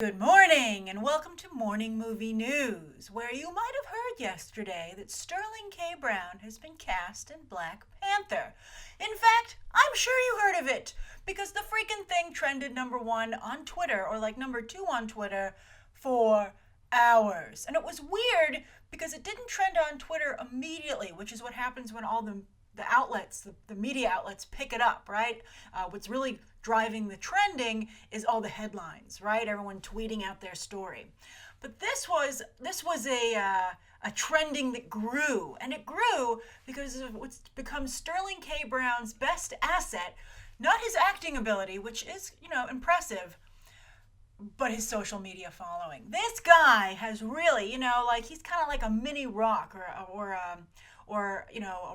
Good morning, and welcome to Morning Movie News, where you might have heard yesterday that Sterling K. Brown has been cast in Black Panther. In fact, I'm sure you heard of it, because the freaking thing trended #1 on Twitter, or like #2 on Twitter, for hours. And it was weird because it didn't trend on Twitter immediately, which is what happens when all the outlets, the media outlets pick it up, right? What's really driving the trending is all the headlines, right? Everyone tweeting out their story. But this was a trending that grew, and it grew because of what's become Sterling K. Brown's best asset, not his acting ability, which is impressive, but his social media following. This guy has really, like he's kind of like a mini rock or a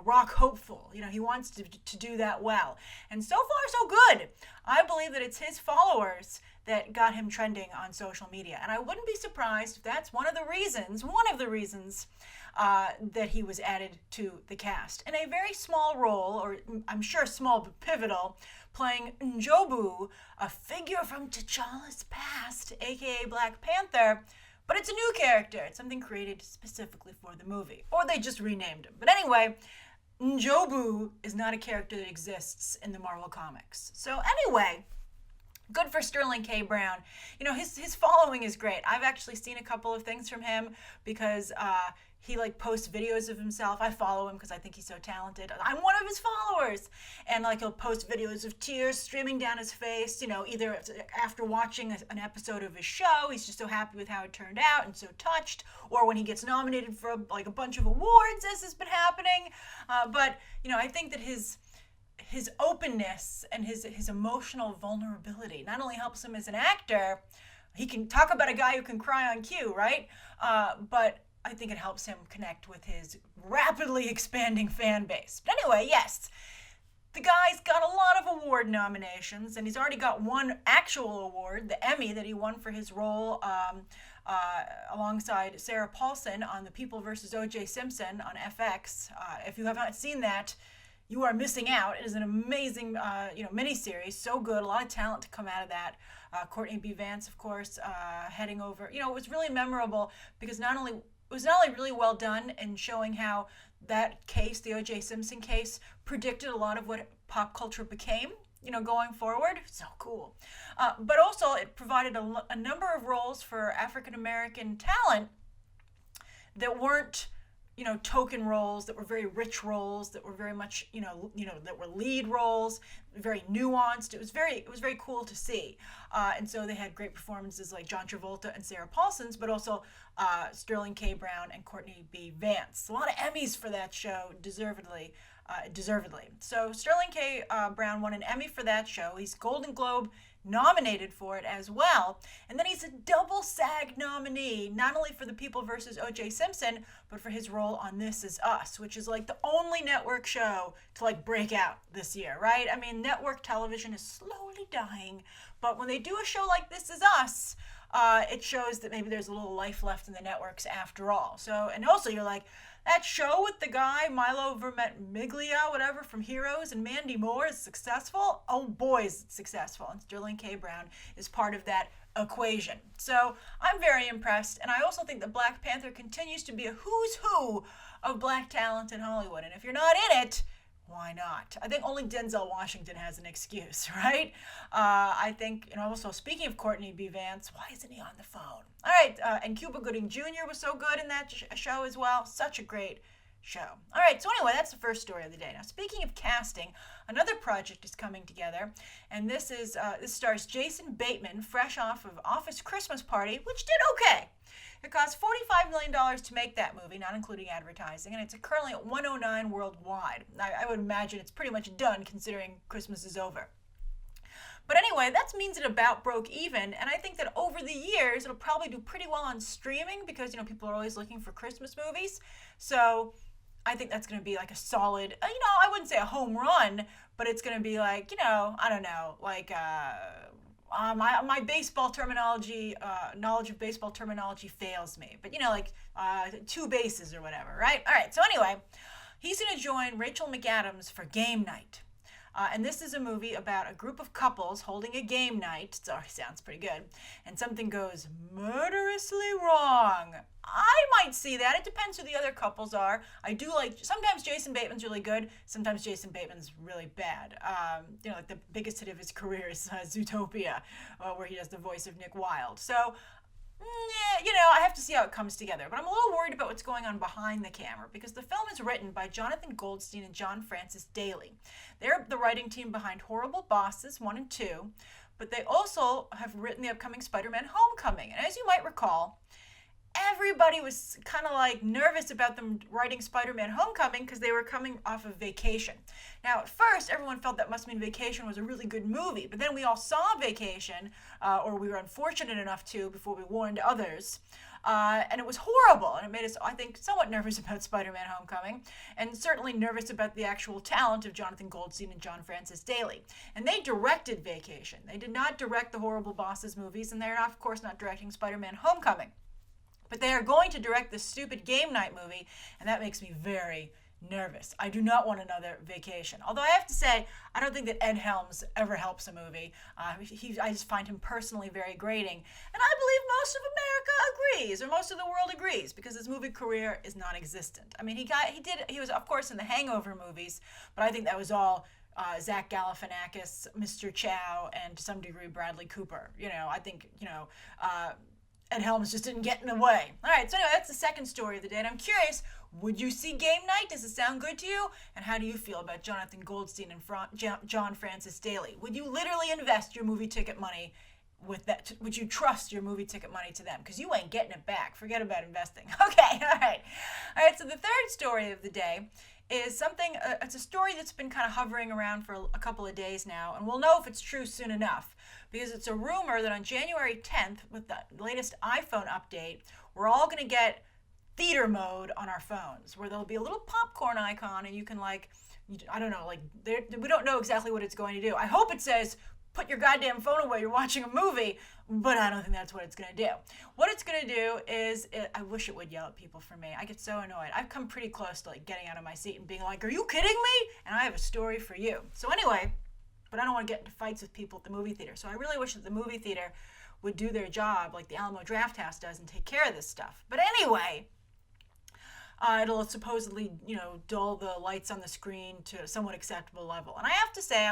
rock hopeful. He wants to do that well. And so far, so good. I believe that it's his followers that got him trending on social media. And I wouldn't be surprised if that's one of the reasons that he was added to the cast. In a very small role, or I'm sure small but pivotal, playing Njobu, a figure from T'Challa's past, aka Black Panther. But it's a new character. It's something created specifically for the movie. Or they just renamed him. But anyway, Njobu is not a character that exists in the Marvel Comics. So anyway, good for Sterling K. Brown. His following is great. I've actually seen a couple of things from him because he posts videos of himself. I follow him because I think he's so talented. I'm one of his followers. And he'll post videos of tears streaming down his face, either after watching an episode of his show, he's just so happy with how it turned out and so touched, or when he gets nominated for a bunch of awards, as has been happening. But I think that his openness and his emotional vulnerability not only helps him as an actor, he can talk about a guy who can cry on cue, right? But I think it helps him connect with his rapidly expanding fan base. But anyway, yes, the guy's got a lot of award nominations, and he's already got one actual award, the Emmy, that he won for his role alongside Sarah Paulson on The People vs. O.J. Simpson on FX. If you have not seen that, you are missing out. It is an amazing, miniseries. So good. A lot of talent to come out of that. Courtney B. Vance, of course, heading over. It was really memorable because it was not only really well done in showing how that case, the O.J. Simpson case, predicted a lot of what pop culture became, going forward. So cool. But also it provided a number of roles for African American talent that weren't token roles, that were very rich roles, that were very much, that were lead roles, very nuanced. It was very cool to see. And so they had great performances like John Travolta and Sarah Paulson's, but also Sterling K. Brown and Courtney B. Vance. A lot of Emmys for that show, deservedly. So Sterling K. Brown won an Emmy for that show. He's Golden Globe nominated for it as well. And then he's a double SAG nominee, not only for The People vs. O.J. Simpson, but for his role on This Is Us, which is the only network show to break out this year, right? I mean, network television is slowly dying, but when they do a show like This Is Us, it shows that maybe there's a little life left in the networks after all. So, and also you're that show with the guy, Milo Ventimiglia, whatever, from Heroes, and Mandy Moore is successful. Oh boy, is it successful. And Sterling K. Brown is part of that equation. So I'm very impressed. And I also think that Black Panther continues to be a who's who of black talent in Hollywood. And if you're not in it, why not? I think only Denzel Washington has an excuse, right? I think, also speaking of Courtney B. Vance, why isn't he on the phone? All right, and Cuba Gooding Jr. was so good in that show as well. Such a great show. All right, so anyway, that's the first story of the day. Now, speaking of casting, another project is coming together, and this stars Jason Bateman, fresh off of Office Christmas Party, which did okay. It cost $45 million to make that movie, not including advertising, and it's currently at 109 worldwide. I would imagine it's pretty much done considering Christmas is over. But anyway, that means it about broke even, and I think that over the years, it'll probably do pretty well on streaming because, people are always looking for Christmas movies. So I think that's going to be a solid, I wouldn't say a home run, but it's going to be I don't know, my baseball terminology, knowledge of baseball terminology fails me. But, two bases or whatever, right? All right, so anyway, he's going to join Rachel McAdams for Game Night. And this is a movie about a group of couples holding a game night. So it sounds pretty good. And something goes murderously wrong. I might see that. It depends who the other couples are. I do like, sometimes Jason Bateman's really good. Sometimes Jason Bateman's really bad. Like the biggest hit of his career is Zootopia, where he does the voice of Nick Wilde. So, I have to see how it comes together. But I'm a little worried about what's going on behind the camera because the film is written by Jonathan Goldstein and John Francis Daley. They're the writing team behind Horrible Bosses 1 and 2, but they also have written the upcoming Spider-Man Homecoming. And as you might recall, everybody was kind of like nervous about them writing Spider-Man Homecoming because they were coming off of Vacation. Now, at first, everyone felt that must mean Vacation was a really good movie, but then we all saw Vacation, or we were unfortunate enough to before we warned others, and it was horrible, and it made us, I think, somewhat nervous about Spider-Man Homecoming, and certainly nervous about the actual talent of Jonathan Goldstein and John Francis Daley. And they directed Vacation. They did not direct the Horrible Bosses movies, and they're, of course, not directing Spider-Man Homecoming. But they are going to direct this stupid game night movie, and that makes me very nervous. I do not want another Vacation. Although I have to say, I don't think that Ed Helms ever helps a movie. I just find him personally very grating. And I believe most of America agrees, or most of the world agrees, because his movie career is non-existent. I mean, he was, of course, in the Hangover movies, but I think that was all Zach Galifianakis, Mr. Chow, and to some degree Bradley Cooper. I think, Ed Helms just didn't get in the way. All right, so anyway, that's the second story of the day. And I'm curious, would you see Game Night? Does it sound good to you? And how do you feel about Jonathan Goldstein and John Francis Daley? Would you literally invest your movie ticket money with that? Would you trust your movie ticket money to them? Because you ain't getting it back. Forget about investing. Okay, all right. All right, so the third story of the day is something, it's a story that's been kind of hovering around for a couple of days now, and we'll know if it's true soon enough, because it's a rumor that on January 10th, with the latest iPhone update, we're all going to get theater mode on our phones, where there'll be a little popcorn icon, and you can we don't know exactly what it's going to do. I hope it says, put your goddamn phone away, you're watching a movie, but I don't think that's what it's going to do. What it's going to do is, I wish it would yell at people for me. I get so annoyed. I've come pretty close to getting out of my seat and being like, are you kidding me? And I have a story for you. So anyway, but I don't want to get into fights with people at the movie theater. So I really wish that the movie theater would do their job like the Alamo Drafthouse does and take care of this stuff. But anyway, it'll supposedly, dull the lights on the screen to a somewhat acceptable level. And I have to say,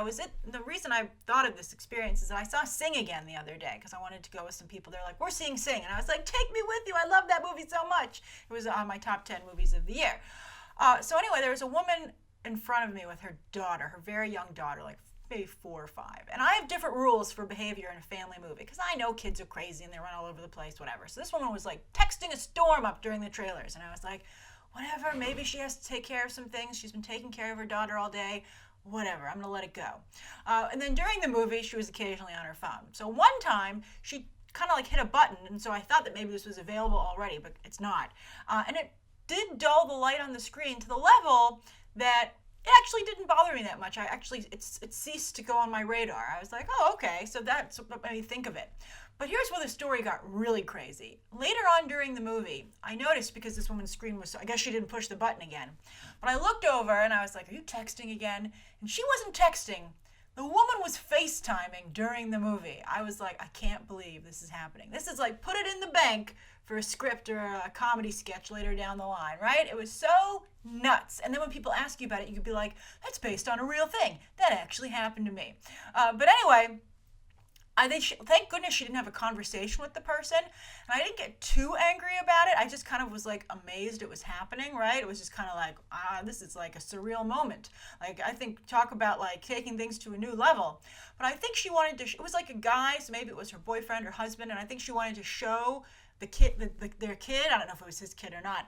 the reason I thought of this experience is that I saw Sing again the other day because I wanted to go with some people. They're like, we're seeing Sing. And I was like, take me with you. I love that movie so much. It was on my top 10 movies of the year. So anyway, there was a woman in front of me with her daughter, her very young daughter, like maybe 4 or 5. And I have different rules for behavior in a family movie because I know kids are crazy and they run all over the place, whatever. So this woman was like texting a storm up during the trailers. And I was like, whatever, maybe she has to take care of some things. She's been taking care of her daughter all day. Whatever, I'm gonna let it go. And then during the movie, she was occasionally on her phone. So one time, she kind of hit a button, and so I thought that maybe this was available already, but it's not. And it did dull the light on the screen to the level that it actually didn't bother me that much. It ceased to go on my radar. I was like, oh, okay, so that's what made me think of it. But here's where the story got really crazy. Later on during the movie, I noticed, because this woman's screen was, I guess she didn't push the button again, but I looked over and I was like, are you texting again? And she wasn't texting. The woman was FaceTiming during the movie. I was like, I can't believe this is happening. This is like, put it in the bank for a script or a comedy sketch later down the line, right? It was so nuts. And then when people ask you about it, you could be like, that's based on a real thing. That actually happened to me. But anyway, thank goodness she didn't have a conversation with the person. And I didn't get too angry about it. I just kind of was amazed it was happening, right? It was just kind of like, this is like a surreal moment. I think, talk about taking things to a new level. But I think she wanted to, it was like a guy, so maybe it was her boyfriend or husband, and I think she wanted to show the kid, their kid, I don't know if it was his kid or not,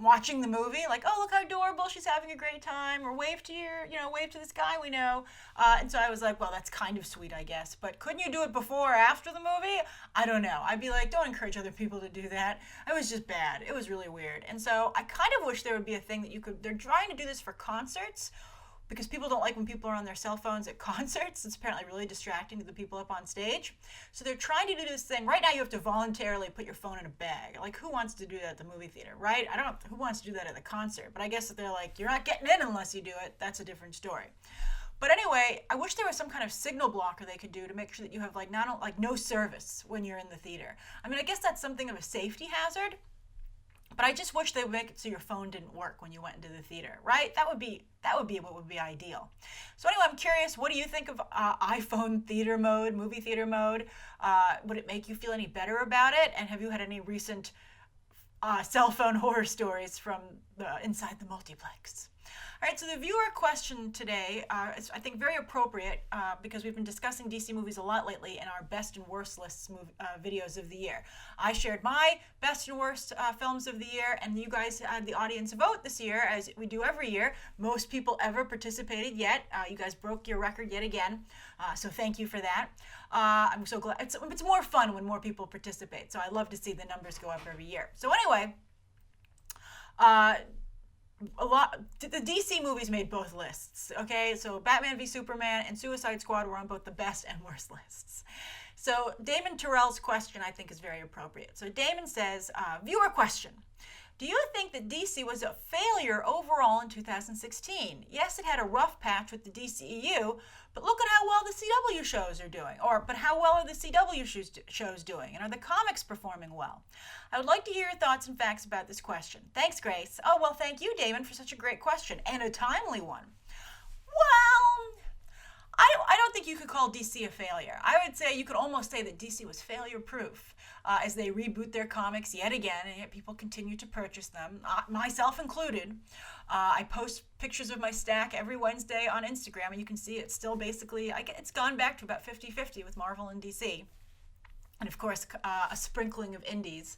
watching the movie, oh, look how adorable, she's having a great time, or wave to this guy we know. And so I was like, well, that's kind of sweet, I guess. But couldn't you do it before or after the movie? I don't know. I'd be like, don't encourage other people to do that. It was just bad. It was really weird. And so I kind of wish there would be a thing that they're trying to do this for concerts, because people don't like when people are on their cell phones at concerts. It's apparently really distracting to the people up on stage. So they're trying to do this thing. Right now you have to voluntarily put your phone in a bag. Who wants to do that at the movie theater, right? Who wants to do that at the concert? But I guess that they're like, you're not getting in unless you do it. That's a different story. But anyway, I wish there was some kind of signal blocker they could do to make sure that you have like not like no service when you're in the theater. I mean, I guess that's something of a safety hazard, but I just wish they would make it so your phone didn't work when you went into the theater, right? That would be what would be ideal. So anyway, I'm curious, what do you think of iPhone theater mode, movie theater mode? Would it make you feel any better about it? And have you had any recent cell phone horror stories from inside the multiplex? All right, so the viewer question today is, I think, very appropriate because we've been discussing DC movies a lot lately in our best and worst lists videos of the year. I shared my best and worst films of the year, and you guys had the audience vote this year, as we do every year. Most people ever participated yet. You guys broke your record yet again, so thank you for that. I'm so glad. It's more fun when more people participate, so I love to see the numbers go up every year. So anyway, the DC movies made both lists, okay? So Batman v Superman and Suicide Squad were on both the best and worst lists. So Damon Terrell's question, I think, is very appropriate. So Damon says, viewer question. Do you think that DC was a failure overall in 2016? Yes, it had a rough patch with the DCEU, but look at how well the CW shows are doing. But how well are the CW shows doing? And are the comics performing well? I would like to hear your thoughts and facts about this question. Thanks, Grace. Oh, well, thank you, Damon, for such a great question and a timely one. Well, I don't think you could call DC a failure. I would say you could almost say that DC was failure-proof as they reboot their comics yet again, and yet people continue to purchase them, myself included. I post pictures of my stack every Wednesday on Instagram, and you can see it's still basically, it's gone back to about 50-50 with Marvel and DC. And of course, a sprinkling of indies.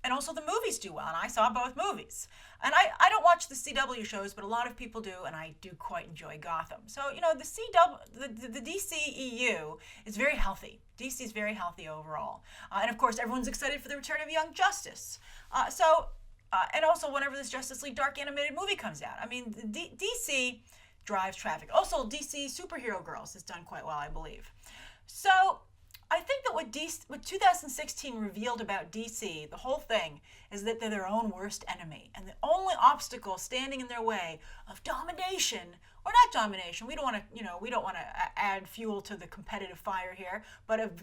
And also the movies do well, and I saw both movies. And I don't watch the CW shows, but a lot of people do, and I do quite enjoy Gotham. So, the DCEU is very healthy. DC is very healthy overall. And of course, everyone's excited for the return of Young Justice. And also whenever this Justice League Dark animated movie comes out. I mean, DC drives traffic. Also, DC Superhero Girls has done quite well, I believe. So I think that what 2016 revealed about DC, the whole thing, is that they're their own worst enemy. And the only obstacle standing in their way of domination, or not domination, we don't want to add fuel to the competitive fire here, but of,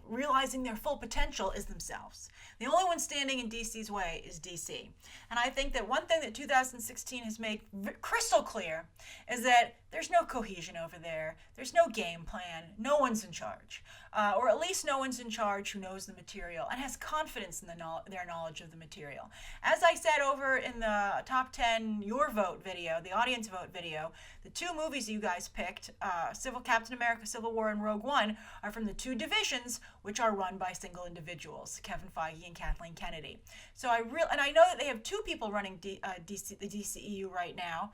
realizing their full potential is themselves. The only one standing in DC's way is DC. And I think that one thing that 2016 has made crystal clear is that there's no cohesion over there. There's no game plan. No one's in charge. Or at least no one's in charge who knows the material and has confidence in their knowledge of the material. As I said over in the top 10 your vote video, the audience vote video, the two movies you guys picked, Captain America Civil War and Rogue One, are from the two divisions which are run by single individuals, Kevin Feige and Kathleen Kennedy. So I know that they have two people running the DCEU right now,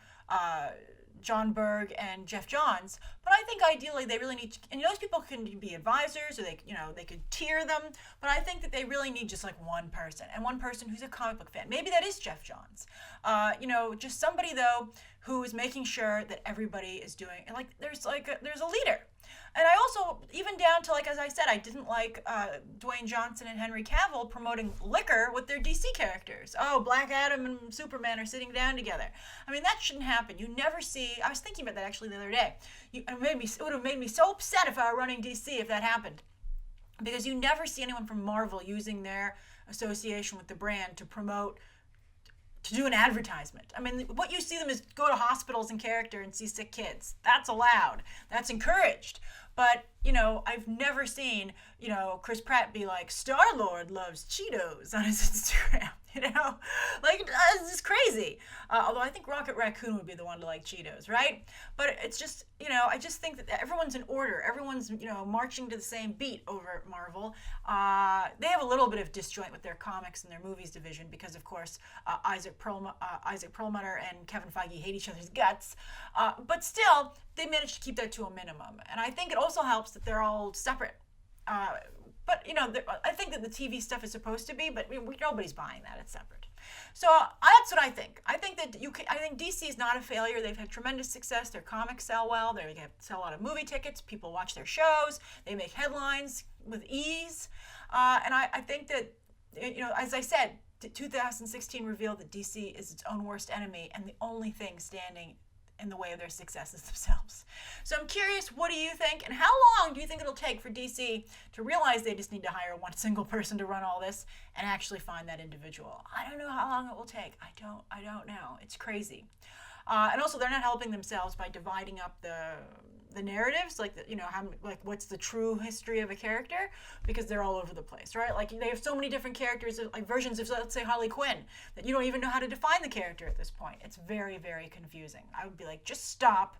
John Berg and Jeff Johns, but I think ideally they really need, and those people can be advisors, or they could tier them, but I think that they really need just like one person, and one person who's a comic book fan. Maybe that is Jeff Johns. Just somebody though who is making sure that everybody is doing, and there's a leader. And I also, even down to, as I said, I didn't like Dwayne Johnson and Henry Cavill promoting liquor with their DC characters. Oh, Black Adam and Superman are sitting down together. I mean, that shouldn't happen. You never see, I was thinking about that actually the other day. It would have made me so upset if I were running DC if that happened. Because you never see anyone from Marvel using their association with the brand to promote, to do an advertisement. I mean, what you see them is go to hospitals in character and see sick kids. That's allowed. That's encouraged. But, I've never seen, Chris Pratt be like, Star-Lord loves Cheetos on his Instagram, it's just crazy. Although I think Rocket Raccoon would be the one to like Cheetos, right? But it's just, I just think that everyone's in order. Everyone's, marching to the same beat over at Marvel. They have a little bit of disjoint with their comics and their movies division because, of course, Isaac Perlmutter and Kevin Feige hate each other's guts. But still, they managed to keep that to a minimum. And I think it also helps that they're all separate. But I think that the TV stuff is supposed to be, but nobody's buying that. It's separate. So that's what I think. I think that I think DC is not a failure. They've had tremendous success. Their comics sell well. They sell a lot of movie tickets. People watch their shows. They make headlines with ease. And I think that, as I said, 2016 revealed that DC is its own worst enemy and the only thing standing in the way of their successes themselves. So I'm curious, what do you think? And how long do you think it'll take for DC to realize they just need to hire one single person to run all this and actually find that individual? I don't know how long it will take. I don't know. It's crazy. And also, they're not helping themselves by dividing up the narratives, like what's the true history of a character, because they're all over the place, right? Like they have so many different characters, like versions of, let's say, Harley Quinn, that you don't even know how to define the character at this point. It's very, very confusing. I would be like, just stop,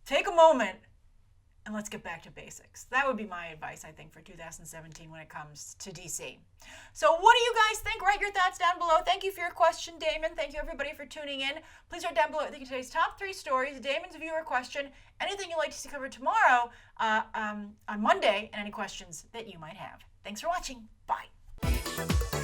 take a moment, and let's get back to basics. That would be my advice, I think, for 2017 when it comes to DC. So what do you guys think? Write your thoughts down below. Thank you for your question, Damon. Thank you, everybody, for tuning in. Please write down below what you think of today's top 3 stories, Damon's viewer question, anything you'd like to see covered tomorrow on Monday, and any questions that you might have. Thanks for watching. Bye.